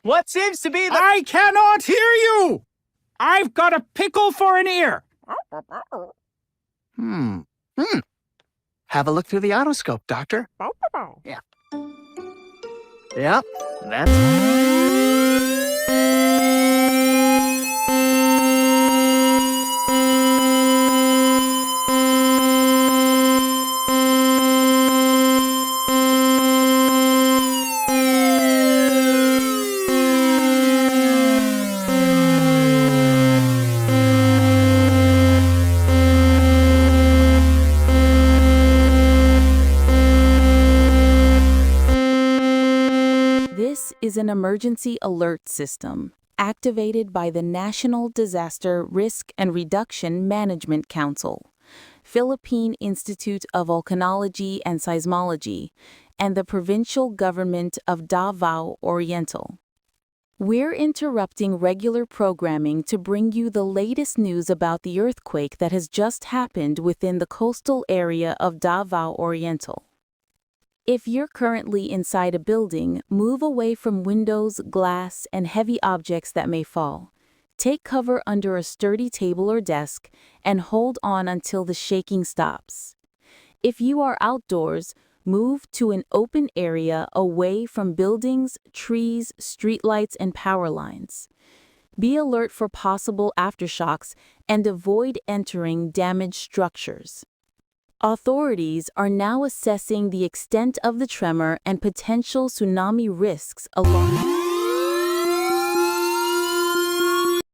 What seems to be the... I cannot hear you! I've got a pickle for an ear! Have a look through the otoscope, Doctor. Yeah. Yep, that's... This is an emergency alert system activated by the National Disaster Risk and Reduction Management Council, Philippine Institute of Volcanology and Seismology, and the provincial government of Davao Oriental. We're interrupting regular programming to bring you the latest news about the earthquake that has just happened within the coastal area of Davao Oriental. If you're currently inside a building, move away from windows, glass, and heavy objects that may fall. Take cover under a sturdy table or desk and hold on until the shaking stops. If you are outdoors, move to an open area away from buildings, trees, streetlights, and power lines. Be alert for possible aftershocks and avoid entering damaged structures. Authorities are now assessing the extent of the tremor and potential tsunami risks along